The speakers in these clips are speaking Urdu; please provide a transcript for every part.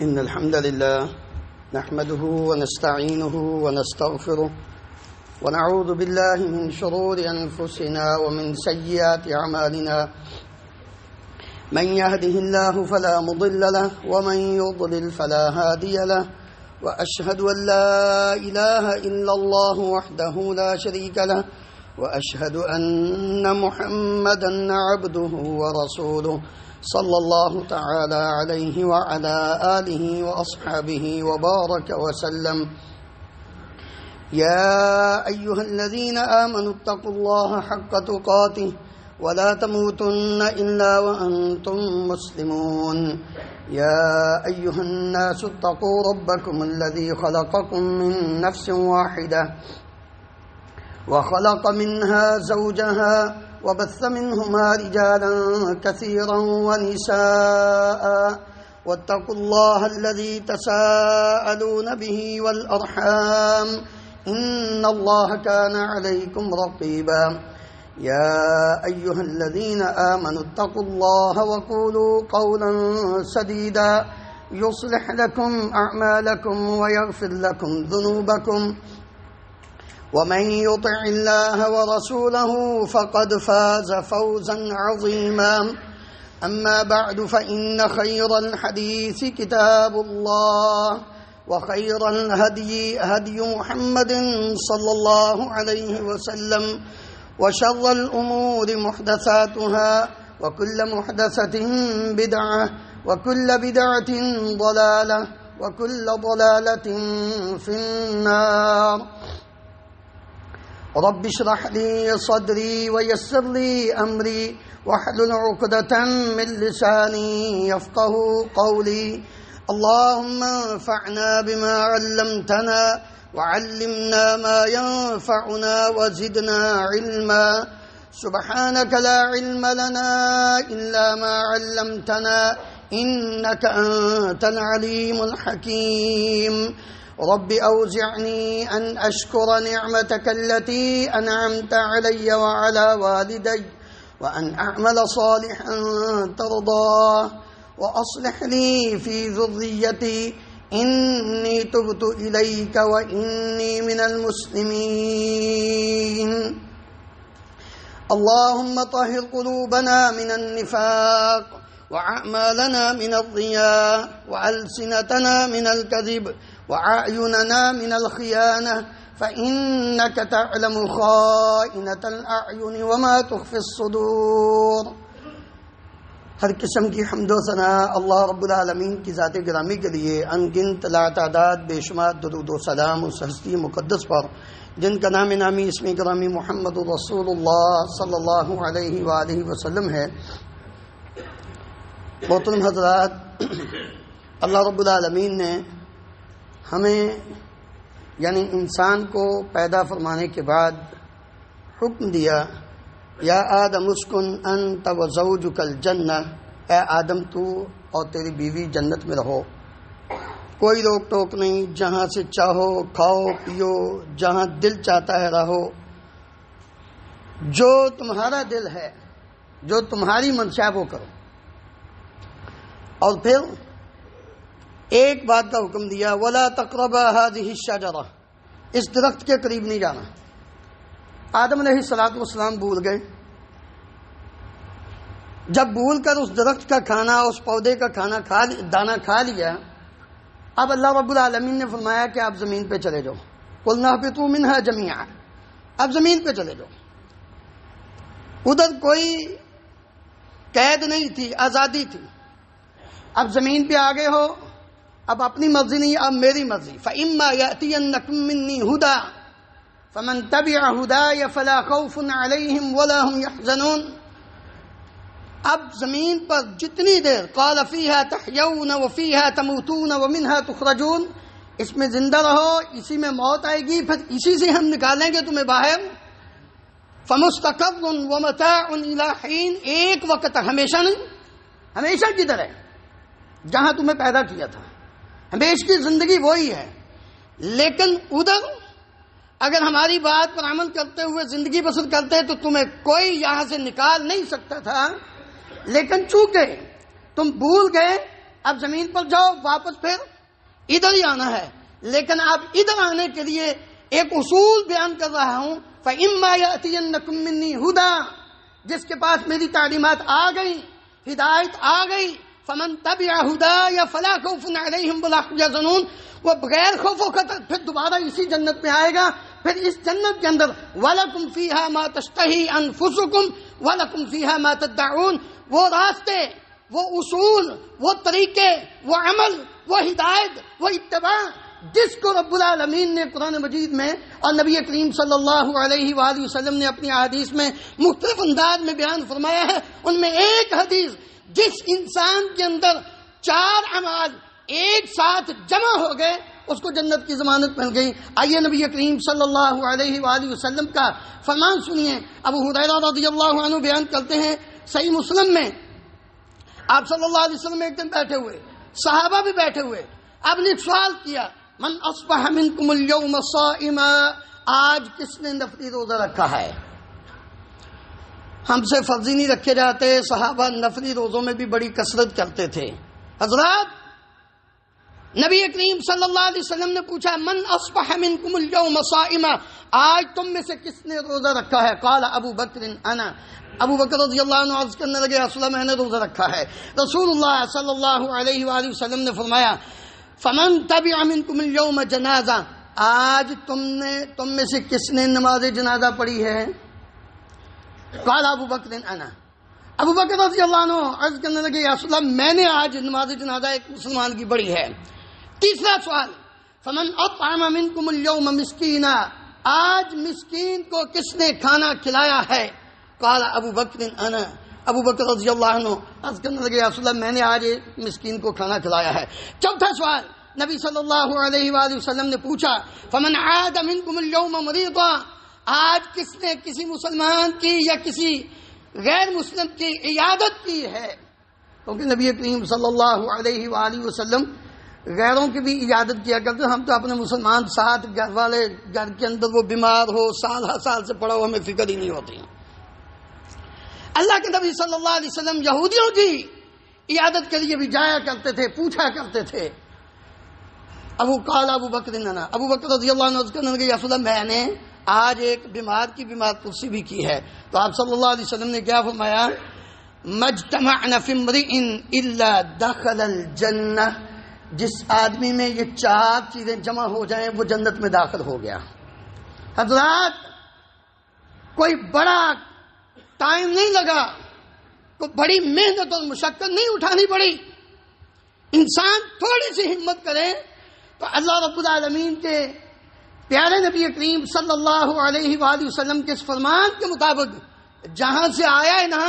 إن الحمد لله نحمده ونستعينه ونستغفره ونعوذ بالله من شرور أنفسنا ومن سيئات أعمالنا من يهده الله فلا مضل له ومن يضلل فلا هادي له وأشهد أن لا إله إلا الله وحده لا شريك له وأشهد أن محمدا عبده ورسوله صلى الله تعالى عليه وعلى آله وأصحابه وبارك وسلم يا أيها الذين آمنوا اتقوا الله حق تقاته ولا تموتن إلا وأنتم مسلمون يا أيها الناس اتقوا ربكم الذي خلقكم من نفس واحدة وخلق منها زوجها وبث منهما رجالا كثيرا ونساء واتقوا الله الذي تساءلون به والأرحام إن الله كان عليكم رقيبا يا أيها الذين آمنوا اتقوا الله وقولوا قولا سديدا يصلح لكم أعمالكم ويغفر لكم ذنوبكم ومن يطع الله ورسوله فقد فاز فوزا عظيما أما بعد فإن خير الحديث كتاب الله وخير الهدي هدي محمد صلى الله عليه وسلم وشر الأمور محدثاتها وكل محدثة بدعة وكل بدعة ضلالة وكل ضلالة في النار رب اشرح لي صدري ويسر لي أمري واحلل عقدة من لساني يفقه قولي اللهم انفعنا بما علمتنا وعلمنا ما ينفعنا وزدنا علما سبحانك لا علم لنا إلا ما علمتنا إنك أنت العليم الحكيم رب أوزعني أن أشكر نعمتك التي أنعمت علي وعلى والدي وأن أعمل صالحا ترضاه وأصلح لي في ذريتي إني تبت إليك وإني من المسلمين اللهم طهر قلوبنا من النفاق وأعمالنا من الرياء وألسنتنا من الكذب وأعيننا من الخيانة فإنك تعلم خائنة الأعين وما تخفي الصدور ہر قسم کی حمد و ثنا اللہ رب العالمین کی ذات گرامی کے لیے انگنت لا تعداد بے شمار درود و سلام اس ہستی مقدس پر جن کا نام نامی اسم گرامی محمد رسول اللہ صلی اللہ علیہ وآلہ وسلم ہے۔ محترم حضرات، اللہ رب العالمین نے ہمیں یعنی انسان کو پیدا فرمانے کے بعد حکم دیا، یا آدم اسکن انت و زوجک الجنہ، اے آدم تو اور تیری بیوی جنت میں رہو، کوئی روک ٹوک نہیں، جہاں سے چاہو کھاؤ پیو، جہاں دل چاہتا ہے رہو، جو تمہارا دل ہے، جو تمہاری منشا وہ کرو۔ اور پھر ایک بات کا حکم دیا، وَلَا تَقْرَبَا هَذِهِ الشَّجَرَةَ، اس درخت کے قریب نہیں جانا۔ آدم علیہ السلام بھول گئے، جب بھول کر اس درخت کا کھانا، اس پودے کا دانا کھا لیا، اب اللہ رب العالمین نے فرمایا کہ آپ زمین پہ چلے جاؤ، قُلْنَا اهْبِطُوا مِنْهَا جَمِيعًا، اب زمین پہ چلے جاؤ۔ ادھر کوئی قید نہیں تھی، آزادی تھی۔ اب زمین پہ آگے ہو، اب اپنی مرضی نہیں، اب میری مرضی۔ فَإِمَّا يَأْتِيَنَّكُم مِّنِّي هُدًى فَمَن تَبِعَ هُدَايَ فَلَا خَوْفٌ عَلَيْهِمْ وَلَا هُمْ يَحْزَنُونَ۔ اب زمین پر جتنی دیر قَالَ فِيهَا تَحْيَوْنَ وَفِيهَا تَمُوتُونَ وَمِنْهَا تُخْرَجُونَ، اس میں زندہ رہو، اسی میں موت آئے گی، پھر اسی سے ہم نکالیں گے تمہیں باہر۔ فَمُسْتَقَرٌّ وَمَتَاعٌ إِلَىٰ حِينٍ، ایک وقت تک، ہمیشہ نہیں، ہمیشہ کی طرح جہاں تمہیں پیدا کیا تھا، ہمیشہ کی زندگی وہی ہے۔ لیکن ادھر اگر ہماری بات پر عمل کرتے ہوئے زندگی بسر کرتے تو تمہیں کوئی یہاں سے نکال نہیں سکتا تھا، لیکن چونکہ تم بھول گئے اب زمین پر جاؤ، واپس پھر ادھر ہی آنا ہے، لیکن اب ادھر آنے کے لیے ایک اصول بیان کر رہا ہوں، فَإِمَّا يَأْتِيَنَّكُم مِّنِّي هُدًى، جس کے پاس میری تعلیمات آ گئی، ہدایت آ گئی، فَمَن تَبِعَ هُدَايَ فَلَا خَوْفٌ عَلَيْهِمْ وَلَا هُمْ يَحْزَنُونَ، وہ بغیر خوف و خطر پھر دوبارہ اسی جنت میں آئے گا، پھر اس جنت کے اندر وَلَكُمْ فِيهَا مَا تَشْتَهِي أَنفُسُكُمْ وَلَكُمْ فِيهَا مَا تَدَّعُونَ، وہ راستے، وہ اصول، وہ طریقے، وہ عمل، وہ ہدایت، وہ اتباع جس کو رب العالمین نے قرآن مجید میں اور نبی کریم صلی اللہ علیہ وآلہ وسلم نے اپنی احادیث میں مختلف انداز میں بیان فرمایا ہے، ان میں ایک حدیث جس انسان کے اندر 4 اعمال ایک ساتھ جمع ہو گئے اس کو جنت کی ضمانت مل گئی۔ آئیے نبی کریم صلی اللہ علیہ وآلہ وسلم کا فرمان سنیے۔ ابو ہریرہ رضی اللہ عنہ بیان کرتے ہیں صحیح مسلم میں، آپ صلی اللہ علیہ وسلم ایک دن بیٹھے ہوئے، صحابہ بھی بیٹھے ہوئے، آپ نے ایک سوال کیا، من اصبح منکم اليوم صائما، آج کس نے نفلی روزہ رکھا ہے؟ ہم سے فرضی نہیں رکھے جاتے، صحابہ نفلی روزوں میں بھی بڑی کثرت کرتے تھے۔ حضرات، نبی کریم صلی اللہ علیہ وسلم نے پوچھا من اصبح منکم اليوم صائما، آج تم میں سے کس نے روزہ رکھا ہے؟ قال ابو بکر انا، ابو بکر رضی اللہ عنہ عرض کرنے لگے رسول اللہ میں نے روزہ رکھا ہے۔ رسول اللہ صلی اللہ علیہ وآلہ وسلم نے فرمایا فمن تبع منکم اليوم جنازہ، آج تم میں سے کس نے نماز جنازہ پڑھی ہے؟ قال ابو بکر انا، ابو بکر رضی اللہ عنہ عرض کرنے لگے یا رسول اللہ میں نے آج نماز جنازہ ایک مسلمان کی پڑھی ہے۔ تیسرا سوال فمن اطعم منکم اليوم مسکینا، آج مسکین کو کس نے کھانا کھلایا ہے؟ قال ابو بکر انا، ابو بکر رضی اللہ عنہ عرض کرنے لگے یا رسول اللہ میں نے آج ایک مسکین کو کھانا کھلایا ہے۔ چوتھا سوال نبی صلی اللہ علیہ وآلہ وسلم نے پوچھا فمن عاد منکم اليوم مریضا، آج کس نے کسی مسلمان کی یا کسی غیر مسلم کی عیادت کی ہے؟ کیونکہ نبی کریم صلی اللہ علیہ وآلہ وسلم غیروں کی بھی عیادت کیا کرتے، ہم تو اپنے مسلمان ساتھ گھر والے گھر کے اندر وہ بیمار ہو سال ہر سال سے پڑا ہو ہمیں فکر ہی نہیں ہوتی۔ اللہ کے نبی صلی اللہ علیہ وسلم یہودیوں کی عیادت کے لیے بھی جایا کرتے تھے، پوچھا کرتے تھے۔ ابو بکر انا، ابو بکر رضی اللہ عنہ کہنے لگے یا رسول اللہ میں نے آج ایک بیمار کی بیمار پرسی بھی کی ہے۔ تو آپ صلی اللہ علیہ وسلم نے کیا فرمایا مجتمعنا فی امرئ الا دخل الجنہ، جس آدمی میں یہ 4 چیزیں جمع ہو جائیں وہ جنت میں داخل ہو گیا۔ حضرات، کوئی بڑا ٹائم نہیں لگا، کوئی بڑی محنت اور مشقت نہیں اٹھانی پڑی، انسان تھوڑی سی ہمت کرے تو اللہ رب العالمین کے پیارے نبی کریم صلی اللہ علیہ وآلہ وسلم کے اس فرمان کے مطابق جہاں سے آیا ہے نا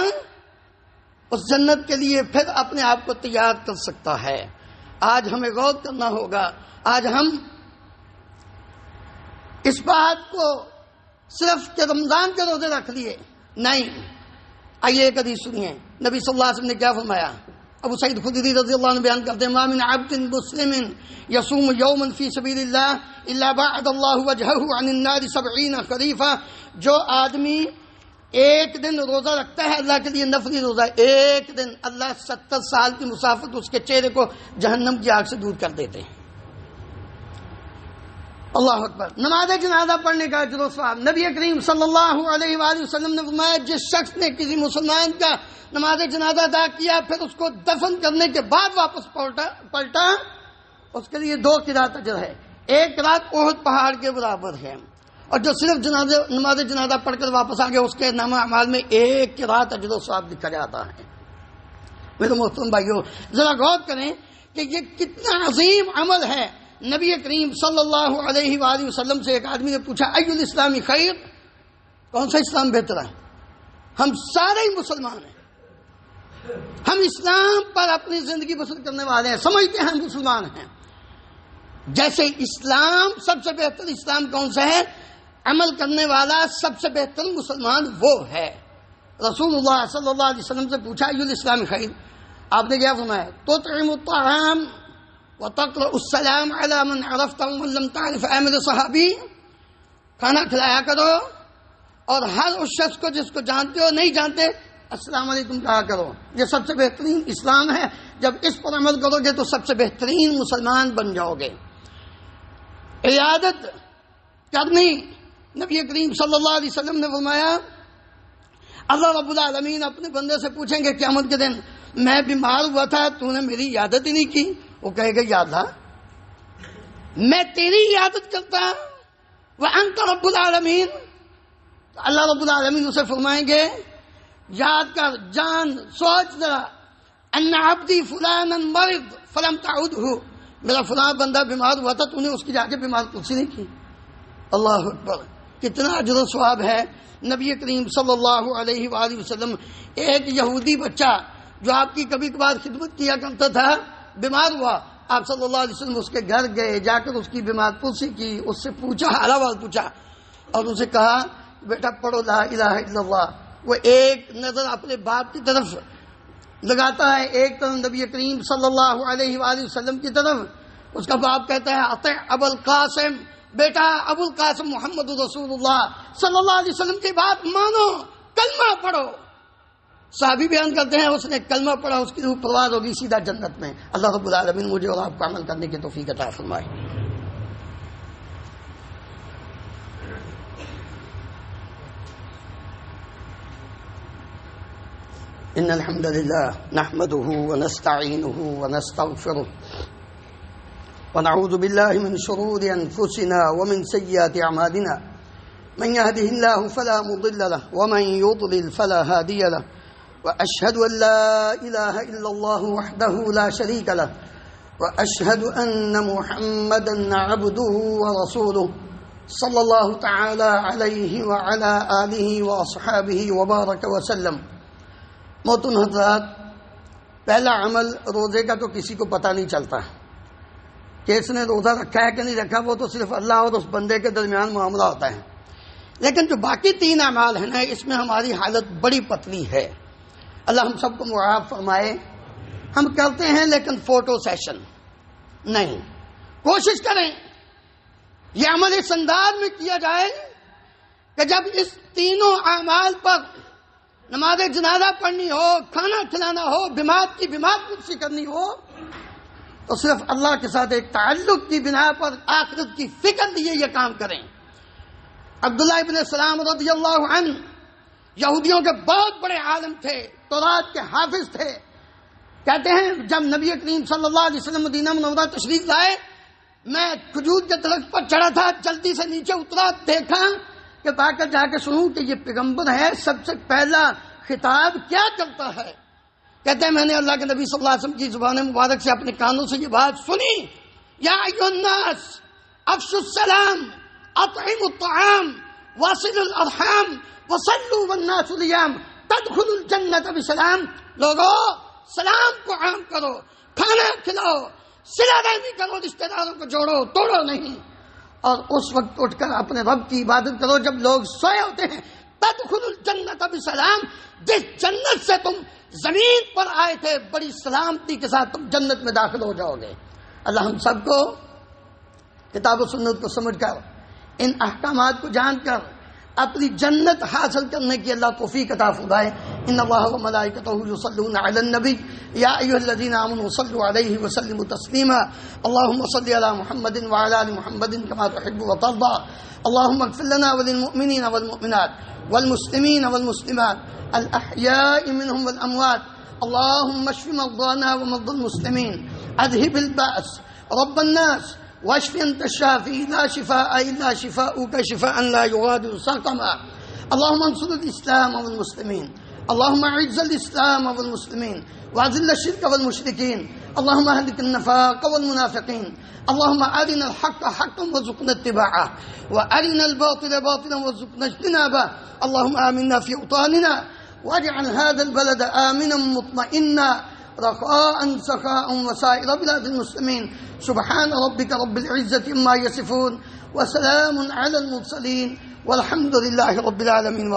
اس جنت کے لیے پھر اپنے آپ کو تیار کر سکتا ہے۔ آج ہمیں غور کرنا ہوگا، آج ہم اس بات کو صرف کہ رمضان کے روزے رکھ لیے نہیں۔ آئیے ایک حدیث سنیے، نبی صلی اللہ علیہ وسلم نے کیا فرمایا؟ ابو سعید خدری رضی اللہ عنہ بیان کرتے ہیں ما من عبد مسلم یصوم یوما فی سبیل اللہ الا بعد اللہ وجہہ عن النار 70 خریفا، جو آدمی ایک دن روزہ رکھتا ہے اللہ کے لیے نفلی روزہ، ایک دن اللہ 70 سال کی مسافت اس کے چہرے کو جہنم کی آگ سے دور کر دیتے ہیں۔ اللہ اکبر۔ نماز جنازہ پڑھنے کا اجر و ثواب، نبی کریم صلی اللہ علیہ وآلہ وسلم نے فرمایا جس شخص نے کسی مسلمان کا نماز جنازہ ادا کیا پھر اس کو دفن کرنے کے بعد واپس پلٹا اس کے لیے 2 قرات اجر ہے، 1 قرات احد پہاڑ کے برابر ہے، اور جو صرف نماز جنازہ پڑھ کر واپس آ گیا اس کے نامہ اعمال میں 1 قرات اجر و ثواب لکھا جاتا ہے۔ میرے محترم بھائیو، ذرا غور کریں کہ یہ کتنا عظیم عمل ہے۔ نبی کریم صلی اللہ علیہ وآلہ وسلم سے ایک آدمی نے پوچھا ای الاسلامی خیر، کون سا اسلام بہتر ہے؟ ہم سارے ہی مسلمان ہیں، ہم اسلام پر اپنی زندگی بسر کرنے والے ہیں، سمجھتے ہیں ہم مسلمان ہیں۔ جیسے اسلام سب سے بہتر اسلام کون سا ہے؟ عمل کرنے والا سب سے بہتر مسلمان وہ ہے۔ رسول اللہ صلی اللہ علیہ وسلم سے پوچھا ای الاسلامی خیر، آپ نے کیا فرمایا؟ تطعم الطعام وتقرأ السلام على من عرفت ومن لم تعرف، اے میرے صحابی کھانا کھلایا کرو اور ہر اس شخص کو جس کو جانتے ہو نہیں جانتے السلام علیکم کہا کرو، یہ سب سے بہترین اسلام ہے. جب اس پر عمل کرو گے تو سب سے بہترین مسلمان بن جاؤ گے. عیادت کرنی، نبی کریم صلی اللہ علیہ وسلم نے فرمایا اللہ رب العالمین اپنے بندے سے پوچھیں گے قیامت کے دن میں بیمار ہوا تھا تو نے میری عیادت ہی نہیں کی. وہ کہے گا یا اللہ میں تیری عیادت کرتا وانت رب العالمین. اللہ رب العالمین اسے فرمائیں گے یاد کر، جان سوچ ذرا، ان عبدی فلانا مرض فلم تعودہ، میرا فلاں بندہ بیمار ہوا تھا تو نے اس کی جا کے بیمار پرسی نہیں کی. اللہ اکبر، کتنا اجر و ثواب ہے. نبی کریم صلی اللہ علیہ وآلہ وسلم، ایک یہودی بچہ جو آپ کی کبھی کبھار خدمت کیا کرتا تھا بیمار ہوا، آپ صلی اللہ علیہ وسلم اس کے گھر گئے، جا کر اس کی بیمار پرسی کی، اس سے پوچھا، حال احوال پوچھا اور اسے کہا بیٹا پڑھو لا الہ الا اللہ. وہ ایک نظر اپنے باپ کی طرف لگاتا ہے، ایک طرف نبی کریم صلی اللہ علیہ وآلہ وسلم کی طرف. اس کا باپ کہتا ہے اطع ابو القاسم، بیٹا ابو القاسم محمد رسول اللہ صلی اللہ علیہ وسلم کی بات مانو، کلمہ پڑھو. صحابی بیان کرتے ہیں اس نے کلمہ پڑھا، اس کی روح پرواز ہوگی سیدھا جنت میں. اللہ رب العالمین مجھے اور آپ کو عمل کرنے کی توفیق عطا فرمائے. ان الحمد لله نحمده ونستعينه ونستغفره ونعوذ بالله من شرور انفسنا ومن سيئات اعمالنا، من يهده الله فلا مضل له ومن يضلل فلا هادي له، واشهد ان لا اله الا الله وحده لا شريك له، واشهد ان محمدا عبده ورسوله صلى الله تعالى عليه وعلى اله واصحابه وبارك وسلم. محترم حضرات، پہلا عمل روزے کا تو کسی کو پتہ نہیں چلتا کہ اس نے روزہ رکھا ہے کہ نہیں رکھا، وہ تو صرف اللہ اور اس بندے کے درمیان معاملہ ہوتا ہے. لیکن جو باقی 3 اعمال ہیں نا، اس میں ہماری حالت بڑی پتلی ہے. اللہ ہم سب کو معاف فرمائے. ہم کرتے ہیں لیکن فوٹو سیشن نہیں. کوشش کریں یہ عمل اس انداز میں کیا جائے کہ جب اس تینوں اعمال پر نماز جنازہ پڑھنی ہو، کھانا کھلانا ہو، بیمار کی بیمار پرسی کرنی ہو تو صرف اللہ کے ساتھ ایک تعلق کی بنا پر آخرت کی فکر لیے یہ کام کریں. عبداللہ ابن سلام رضی اللہ عنہ یہودیوں کے بہت بڑے عالم تھے، تورات کے حافظ تھے. کہتے ہیں جب نبی کریم صلی اللہ علیہ وسلم مدینہ منورہ تشریف لائے، میں کھجور کے درخت پر چڑھا تھا، جلدی سے نیچے اترا، دیکھا کہ با کر جا کے سنوں کہ یہ پیغمبر ہے، سب سے پہلا خطاب کیا کرتا ہے. کہتے ہیں میں نے اللہ کے نبی صلی اللہ علیہ وسلم کی زبان مبارک سے اپنے کانوں سے یہ بات سنی، یا ایھا الناس افشوا السلام اطعموا الطعام واصلوا الارحام وصلوا والناس نیام تدخلوا الجنة بسلام. لوگوں سلام کو عام کرو، کھانا کھلاؤ، صلہ رحمی کرو، رشتہ داروں کو جوڑو توڑو نہیں، اور اس وقت اٹھ کر اپنے رب کی عبادت کرو جب لوگ سوئے ہوتے ہیں. تدخلوا الجنة بسلام، جس جنت سے تم زمین پر آئے تھے بڑی سلامتی کے ساتھ تم جنت میں داخل ہو جاؤ گے. اللہ ہم سب کو کتاب و سنت کو سمجھ کر، ان احکامات کو جان کر اپنی جنت حاصل کرنے کی اللہ توفیق عطا فرمائے. ان اللہ و ملائکتہ یصلون علی النبی یا ایھا الذین آمنوا صلوا علیہ وسلموا تسلیما. اللهم صل علی محمد وعلی آل محمد کما تحب وترضى. اللهم اغفر لنا وللمؤمنین والمؤمنات والمسلمین والمسلمات الاحیاء منهم والاموات. اللهم اشف مرضانا ومرضى المسلمین، اذهب البأس رب الناس واشف انت الشافي لا شفاء الا شفاؤك شفاء لا يغادر سقما. اللهم انصر الاسلام والمسلمين، اللهم اعز الاسلام والمسلمين واذل الشرك والمشركين. اللهم اهلك النفاق والمنافقين. اللهم ارنا الحق حقا وارزقنا اتباعه وارنا الباطل باطلا وارزقنا اجتنابه. اللهم آمنا في اوطاننا واجعل هذا البلد آمنا مطمئنا رخاء سخاء وسائر بلاد المسلمين. سبحان ربك رب العزة عما يصفون وسلام على المرسلين والحمد لله رب العالمين.